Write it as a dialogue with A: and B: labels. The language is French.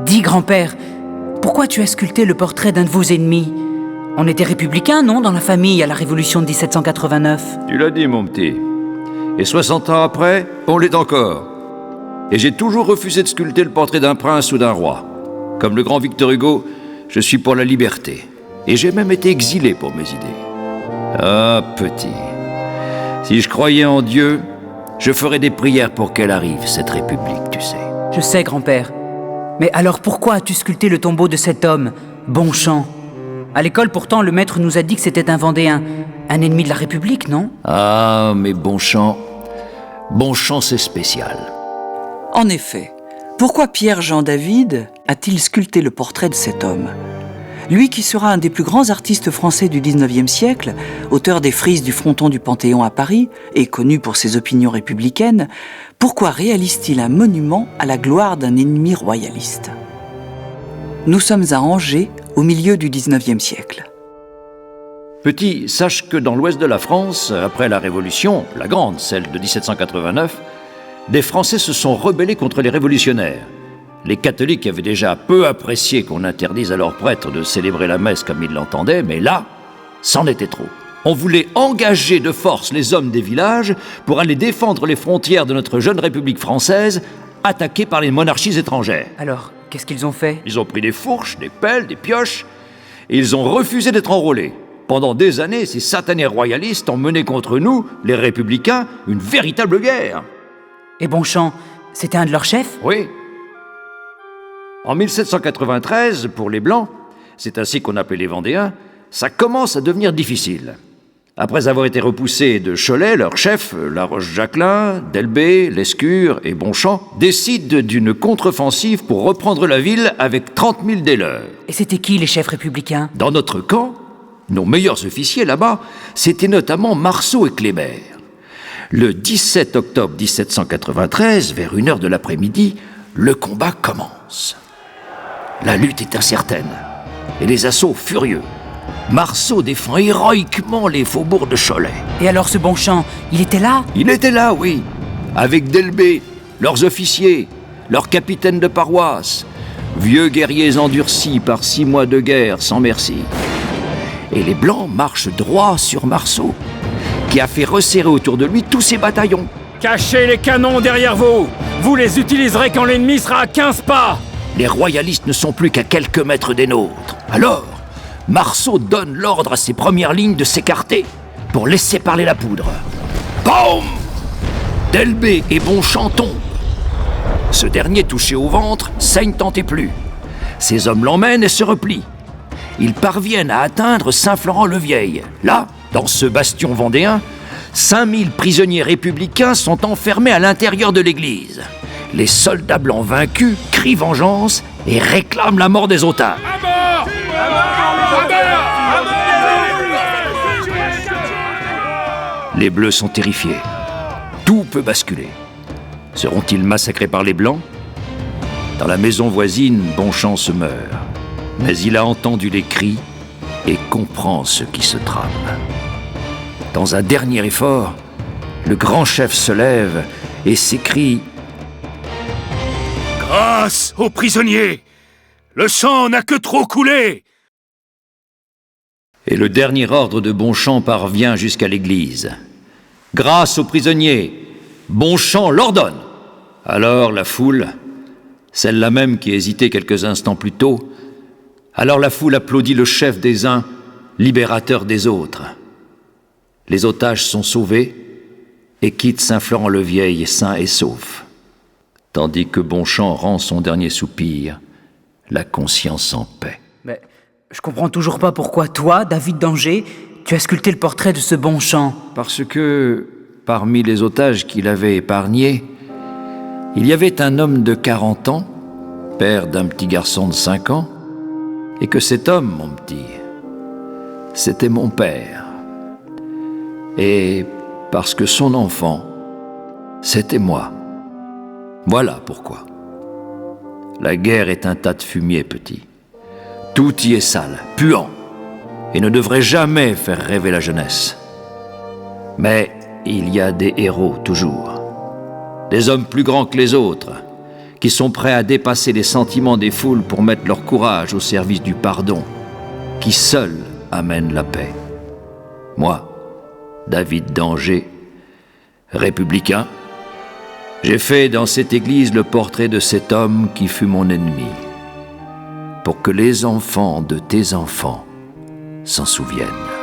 A: Dis, grand-père, pourquoi tu as sculpté le portrait d'un de vos ennemis? On était républicains, non, dans la famille, à la Révolution de 1789?
B: Tu l'as dit, mon petit. Et 60 ans après, on l'est encore. Et j'ai toujours refusé de sculpter le portrait d'un prince ou d'un roi. Comme le grand Victor Hugo, je suis pour la liberté. Et j'ai même été exilé pour mes idées. Ah, petit. Si je croyais en Dieu, je ferais des prières pour qu'elle arrive, cette république, tu sais.
A: Je sais, grand-père. Mais alors pourquoi as-tu sculpté le tombeau de cet homme, Bonchamp? À l'école, pourtant, le maître nous a dit que c'était un Vendéen. Un ennemi de la République, non?
B: Ah, mais Bonchamp, c'est spécial.
C: En effet, pourquoi Pierre-Jean David a-t-il sculpté le portrait de cet homme? Lui qui sera un des plus grands artistes français du XIXe siècle, auteur des frises du fronton du Panthéon à Paris et connu pour ses opinions républicaines, pourquoi réalise-t-il un monument à la gloire d'un ennemi royaliste? Nous sommes à Angers, au milieu du XIXe siècle.
B: Petit, sache que dans l'ouest de la France, après la Révolution, la grande, celle de 1789, des Français se sont rebellés contre les révolutionnaires. Les catholiques avaient déjà peu apprécié qu'on interdise à leurs prêtres de célébrer la messe comme ils l'entendaient, mais là, c'en était trop. On voulait engager de force les hommes des villages pour aller défendre les frontières de notre jeune République française, attaquée par les monarchies étrangères.
A: Alors, qu'est-ce qu'ils ont fait?
B: Ils ont pris des fourches, des pelles, des pioches, et ils ont refusé d'être enrôlés. Pendant des années, ces satanés royalistes ont mené contre nous, les républicains, une véritable guerre.
A: Et Bonchamp, c'était un de leurs chefs?
B: Oui. En 1793, pour les Blancs, c'est ainsi qu'on appelait les Vendéens, ça commence à devenir difficile. Après avoir été repoussés de Cholet, leurs chefs, La Roche-Jacquelin, Delbé, Lescure et Bonchamp, décident d'une contre-offensive pour reprendre la ville avec 30 000 des leurs.
A: Et c'était qui les chefs républicains?
B: Dans notre camp, nos meilleurs officiers là-bas, c'était notamment Marceau et Kléber. Le 17 octobre 1793, vers 1h de l'après-midi, le combat commence. La lutte est incertaine et les assauts furieux. Marceau défend héroïquement les faubourgs de Cholet.
A: Et alors ce Bonchamp, il était là?
B: Il était là, oui, avec Delbé, leurs officiers, leurs capitaines de paroisse, vieux guerriers endurcis par 6 mois de guerre sans merci. Et les Blancs marchent droit sur Marceau, qui a fait resserrer autour de lui tous ses bataillons.
D: Cachez les canons derrière vous! Vous les utiliserez quand l'ennemi sera à 15 pas!
B: Les royalistes ne sont plus qu'à quelques mètres des nôtres. Alors, Marceau donne l'ordre à ses premières lignes de s'écarter pour laisser parler la poudre. Boum! Delbé et Bonchamp tombent. Ce dernier, touché au ventre, saigne tant et plus. Ses hommes l'emmènent et se replient. Ils parviennent à atteindre Saint-Florent-le-Vieil. Là, dans ce bastion vendéen, 5000 prisonniers républicains sont enfermés à l'intérieur de l'église. Les soldats blancs vaincus crient vengeance et réclament la mort des otages. Les Bleus sont terrifiés. Tout peut basculer. Seront-ils massacrés par les Blancs? Dans la maison voisine, Bonchamp se meurt. Mais il a entendu les cris et comprend ce qui se trame. Dans un dernier effort, le grand chef se lève et s'écrie « Grâce aux prisonniers! Le sang n'a que trop coulé !» Et le dernier ordre de Bonchamp parvient jusqu'à l'église. « Grâce aux prisonniers! Bonchamp l'ordonne !» Alors la foule, celle-là même qui hésitait quelques instants plus tôt, alors la foule applaudit le chef des uns, libérateur des autres. Les otages sont sauvés et quittent Saint-Florent-le-Vieil sain et sauf. Tandis que Bonchamp rend son dernier soupir, la conscience en paix.
A: Mais je comprends toujours pas pourquoi toi, David d'Angers, tu as sculpté le portrait de ce Bonchamp.
B: Parce que, parmi les otages qu'il avait épargnés, il y avait un homme de 40 ans, père d'un petit garçon de 5 ans, et que cet homme, mon petit, c'était mon père. Et parce que son enfant, c'était moi. Voilà pourquoi. La guerre est un tas de fumier, petit. Tout y est sale, puant, et ne devrait jamais faire rêver la jeunesse. Mais il y a des héros toujours. Des hommes plus grands que les autres, qui sont prêts à dépasser les sentiments des foules pour mettre leur courage au service du pardon, qui seul amène la paix. Moi, David d'Angers, républicain, j'ai fait dans cette église le portrait de cet homme qui fut mon ennemi, pour que les enfants de tes enfants s'en souviennent.